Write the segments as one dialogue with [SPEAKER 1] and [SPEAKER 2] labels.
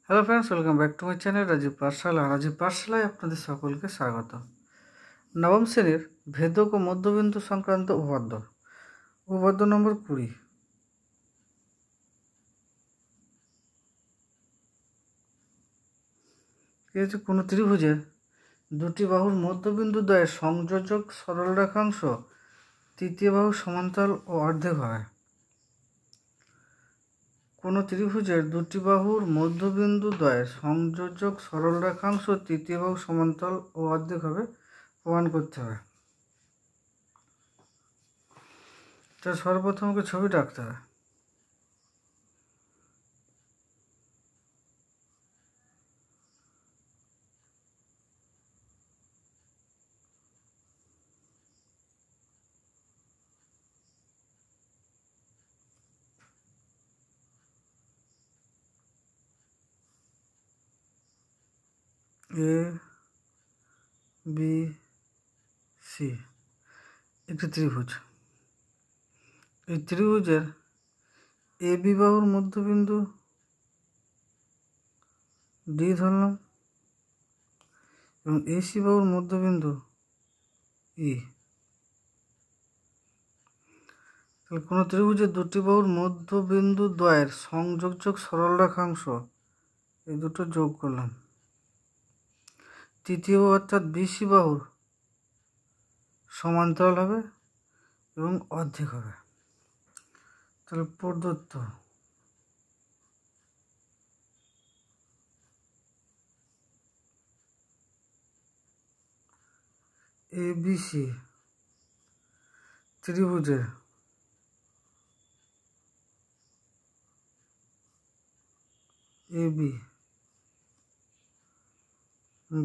[SPEAKER 1] Hello friends, welcome back to my channel Rajib Pathshala. রাজীব পাঠশালায় আপনাদের সকলকে স্বাগত। নবম শ্রেণীর ভেদক ও মধ্যবিন্দু সংক্রান্ত উপপাদ্য নম্বর 20। কি হচ্ছে? কোনো ত্রিভুজের দুটি বাহুর মধ্যবিন্দু দ্বয়ের সংযোজক সরল রেখাংশ তৃতীয় বাহু সমান্তরাল ও অর্ধেক হয়। কোনো ত্রিভুজের দুটি বাহুর মধ্যবিন্দু দ্বয়ের সংযোজক সরল রেখাংশ তৃতীয় বাহু সমান্তরাল ও অর্ধেক হবে প্রমাণ করতে হবে। তা সর্বপ্রথম ওকে ছবিটা আঁকতে হবে। এ বি সি একটি ত্রিভুজ। এই ত্রিভুজের এ বি বাহুর মধ্যবিন্দু ডি ধরলাম এবং এসি বাহুর মধ্যবিন্দু ই। তাহলে কোনো ত্রিভুজের দুটি বাহুর মধ্যবিন্দু দ্বয়ের সংযোজক সরল রেখাংশ এই দুটো যোগ করলাম। তৃতীয় বাহু অর্থাৎ বিসি বাহুর সমান্তরাল হবে এবং অর্ধেক হবে। তাহলে প্রদত্ত এবিসি ত্রিভুজের এবি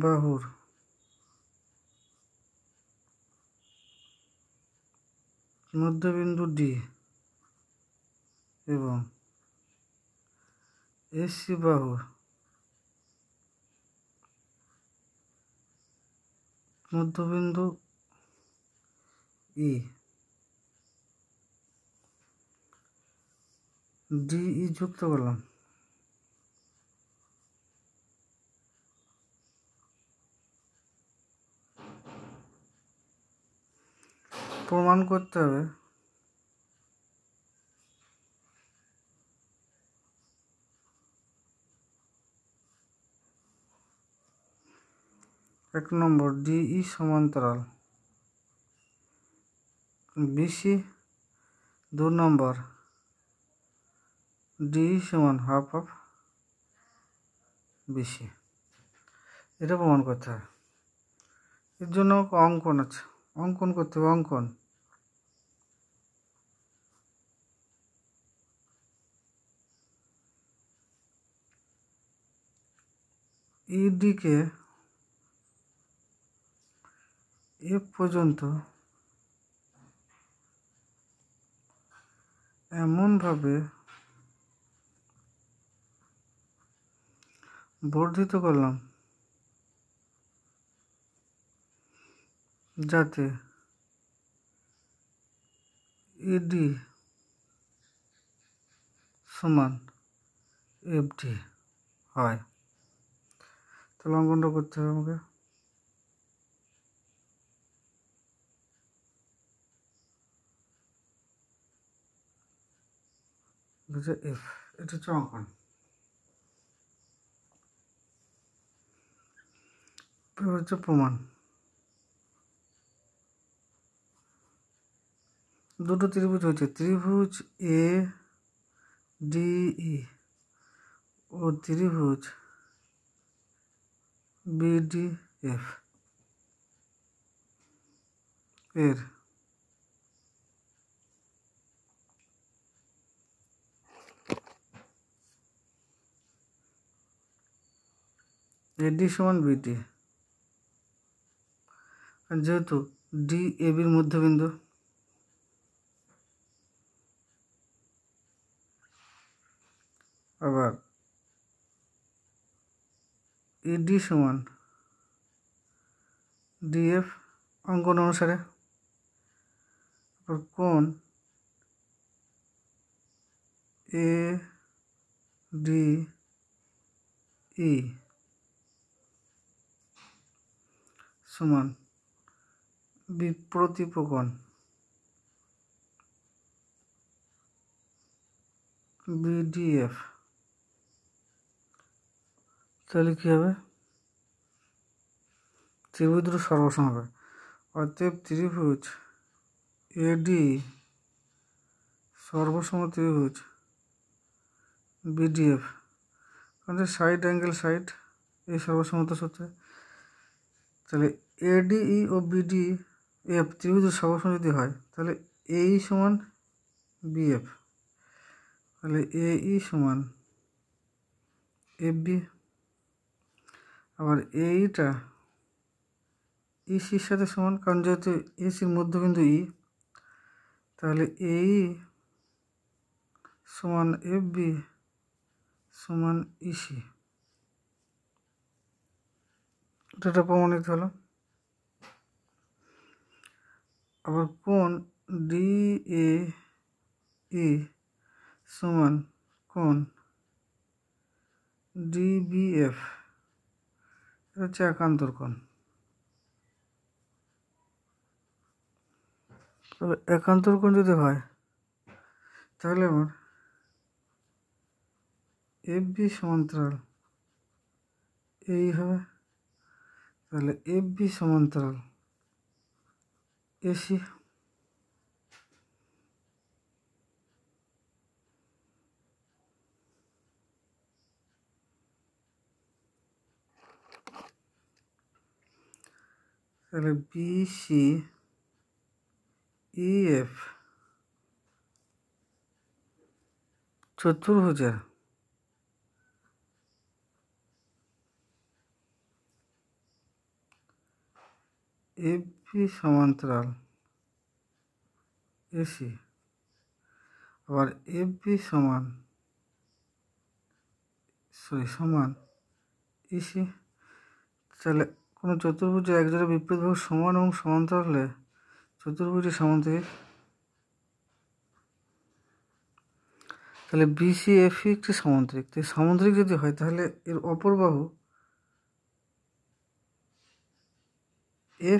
[SPEAKER 1] বাহুর মধ্যবিন্দু ডি এবং এসি বাহুর মধ্যবিন্দু ই ডিই যুক্ত করলাম। প্রমাণ করতে হবে এক নম্বর ডিই সমান্তরাল বিসি, দু নম্বর ডিই সমান হাফ অফ বিসি। এটা প্রমাণ করতে হবে। এর জন্য অঙ্কন আছে, অঙ্কন করতে হবে। অঙ্কন ইডিকে এফ পর্যন্ত এমনভাবে বর্ধিত করলাম যাতে ইডি সমান এফডি হয়। তাহলে অঙ্কনটা করতে হবে আমাকে। এফ, এটা হচ্ছে অঙ্কন। হচ্ছে প্রমাণ। দুটো ত্রিভুজ হচ্ছে ত্রিভুজ এ ডিই ও ত্রিভুজ বিডিএফ এর এডি সমান বিডি, যেহেতু ডি এবির মধ্যবিন্দু, আবার এডি সমান ডিএফ অঙ্কন অনুসারে। কোণ এ ডি ই সমান প্রতিপকণ BDF, তাহলে কী হবে? ত্রিভুজ দুটো সর্বসম হবে। অতএব ত্রিভুজ AD সর্বসম ত্রিভুজ BDF, কারণ সাইড অ্যাঙ্গেল সাইড এই সর্বসমতা সূত্রে। তাহলে ADE ও BDF ত্রিভুজ সর্বসম যদি হয় তাহলে AE সমান BF, তাহলে AE সমান FB। আবার এইটা ECর সাথে সমান, কারণ যেহেতু এসির মধ্যবিন্দু ই, তাহলে AE সমান FB সমান EC। এটা প্রমাণিত হলো। আবার কোণ DAE সমান কোণ DBF, এটা হচ্ছে একান্তর কোণ। তবে একান্তর কোণ যদি হয় তাহলে আমার FB সমান্তরাল এই হবে, তাহলে FB সমান্তরাল AC। তাহলে BCEF চতুর্ভুজের FB সমান্তরাল AC, আবার FB সমান EC। তাহলে কোনো চতুর্ভুজের একজোড়া বিপরীত বাহু সমান এবং সমান্তরাল হলে চতুর্ভুজের সামান্তরিক। তাহলে BCFE একটি সামান্তরিক, তাই সামান্তরিক যদি হয় তাহলে এর অপর বাহু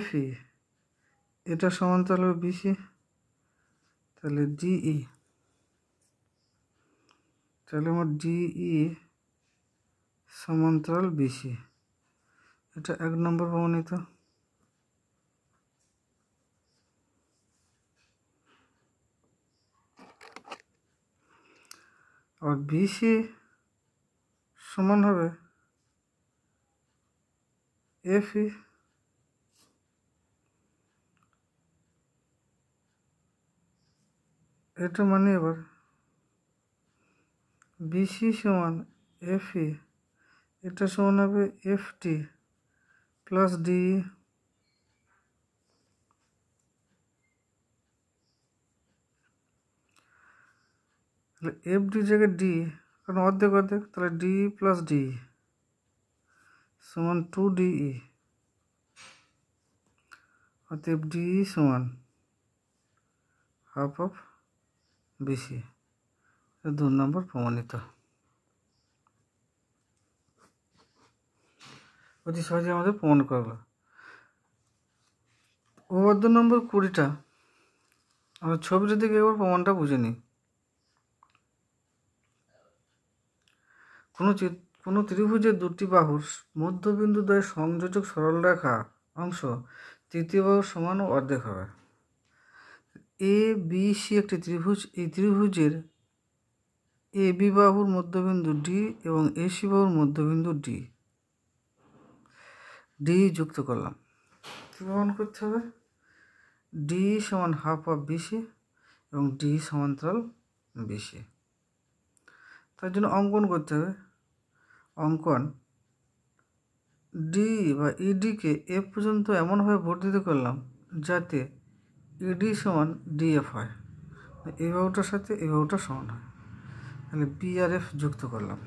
[SPEAKER 1] FE এটা সমান্তরাল হবে BC, তাহলে DE, তাহলে আমার DE সমান্তরাল BC, এটা 1 নম্বর প্রমাণিত। আর BC সমান হবে FE, এটা মানে এবার BC সমান FE, এটা সমান হবে FT প্লাস DE। তাহলে FD জায়গায় D, কারণ অর্ধেক অর্ধেক, তাহলে D প্লাস DE সমান 2DE, অতএব DE সমান হাফ অফ BC। 2 নম্বর প্রমাণিত। অতি সহজে আমাদের প্রমাণ করলো। উপপাদ্য নম্বর 20টা আমরা ছবিটা দিকে এবার প্রমাণটা বুঝে নিই। কোনো ত্রিভুজের দুটি বাহুর মধ্যবিন্দু দ্বয় সংযোজক সরলরেখা অংশ তৃতীয় বাহুর সমান ও অর্ধেক হবে। ABC একটি ত্রিভুজ, এই ত্রিভুজের AB বাহুর মধ্যবিন্দু D এবং AC বাহুর মধ্যবিন্দু D যুক্ত করলাম। কি প্রমাণ করতে হবে? D সমান হাফ অফ BC এবং D সমান্তরাল BC। তার জন্য অঙ্কন করতে হবে। অঙ্কন D বা EDকে F পর্যন্ত এমনভাবে বর্ধিত করলাম যাতে ED সমান DF হয়, এই বাহুটার সাথে এই বাহুটা সমান হয়। তাহলে B আর F যুক্ত করলাম।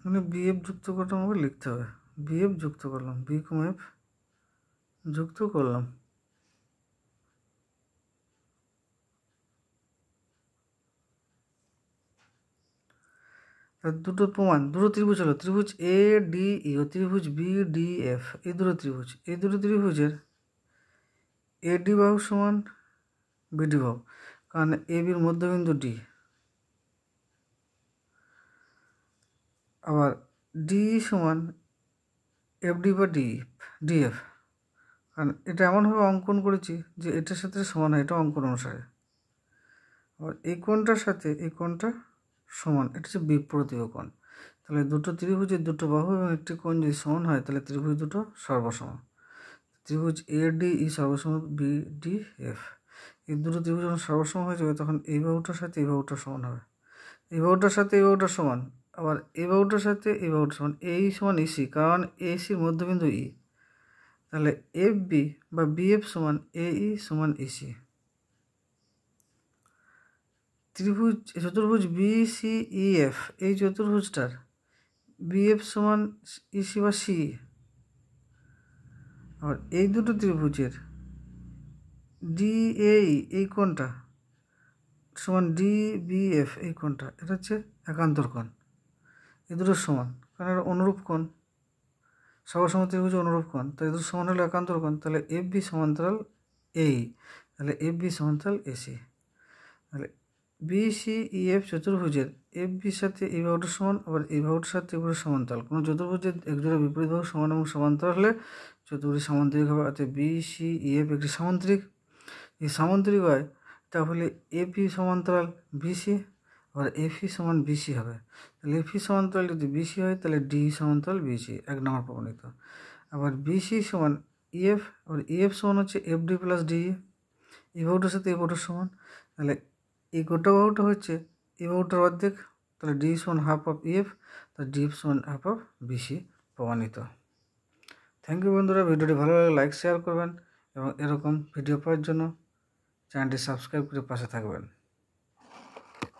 [SPEAKER 1] মানে BF যুক্ত করতে আমাকে লিখতে হবে, BF যুক্ত করলাম, B, F যুক্ত করলাম। দুটো প্রমাণ, দুটো ত্রিভুজ হলো ত্রিভুজ এ ডি ই ও ত্রিভুজ বি ডি এফ, এই দুটো ত্রিভুজ, এই দুটো ত্রিভুজের এডি বাহু সমান বিডি বাহু, কারণ এ বির মধ্যবিন্দু ডি, আবার ডি সমান এফডি বা ডিএফ, কারণ এটা এমনভাবে অঙ্কন করেছি যে এটার সাথে সমান হয়, এটা অঙ্কন অনুসারে। আবার এই কোণটার সাথে এই কোণটা সমান, এটা হচ্ছে বিপ্রতীয় কোণ। তাহলে দুটো ত্রিভুজের দুটো বাহু এবং একটি কোণ যদি সমান হয় তাহলে ত্রিভুজ দুটো সর্বসম। ত্রিভুজ এ ডি ই সর্বসম বি ডি এফ, এই দুটো ত্রিভুজ যখন সর্বসম হয়ে যাবে তখন এই বাহুটার সাথে এই বাহুটা সমান হবে, এই বাহুটার সাথে এই বাহুটা সমান, আবার এই বাহুটার সাথে এই বাহুটা সমান, এই সমান ইসি, কারণ এসির মধ্যবিন্দু ই, তাহলে এফ বি বা বিএফ সমান এ ই সমান ইসি। ত্রিভুজ চতুর্ভুজ বি সি ই এফ, এই চতুর্ভুজটার বিএফ সমান ইসি বা সি, আবার এই দুটো ত্রিভুজের ডি এই কোণটা সমান ডি বি এফ, এই কোণটা এটা হচ্ছে একান্তর কোণ, এই দুটো সমান, কারণ এটা অনুরূপ কোণ, সর্বসম ত্রিভুজ অনুরূপ কোণ, তাই দুটো সমান হলো একান্তর কোণ। তাহলে এফ বি সমান্তরাল এই, তাহলে এফ বি সমান্তরাল এসি। তাহলে বি সি ই এফ চতুর্ভুজের এফ বির সাথে এই বাহুটার সমান, আবার এই বাহুটার সাথে এই বাহুটার সমান্তরাল। কোনো চতুর্ভুজের একজোড়া বিপরীত বাহু সমান এবং সমান্তরাল হলে চতুর্ভুজ সামান্তরিক হবে, অর্থাৎ বি সি ই এফ একটি সামান্তরিক। এই সামান্তরিক হয় তাহলে এপি সমান্তরাল বিসি, আবার এফি সমান বিসি হবে। তাহলে এফি সমান্তরাল যদি বিসি হয় তাহলে ডি সমান্তরাল বিসি, 1 নম্বর প্রমাণিত। আবার বিসি সমান ইএফ, আবার ইএফ সমান হচ্ছে এফ ডি প্লাস ডি, এই বাহুটার সাথে এই বাহুটার সমান, তাহলে এই গোটা বাহুটা হচ্ছে এই বাহুটার অর্ধেক, তাহলে ডি সমান হাফ অফ ইএফ, তাহলে ডি সমান হাফ অফ বিসি প্রমাণিত। থ্যাংক ইউ বন্ধুরা, ভিডিওটি ভালো লাগলে লাইক শেয়ার করবেন এবং এরকম ভিডিও পাওয়ার জন্য চ্যানেলটি সাবস্ক্রাইব করে পাশে থাকবেন।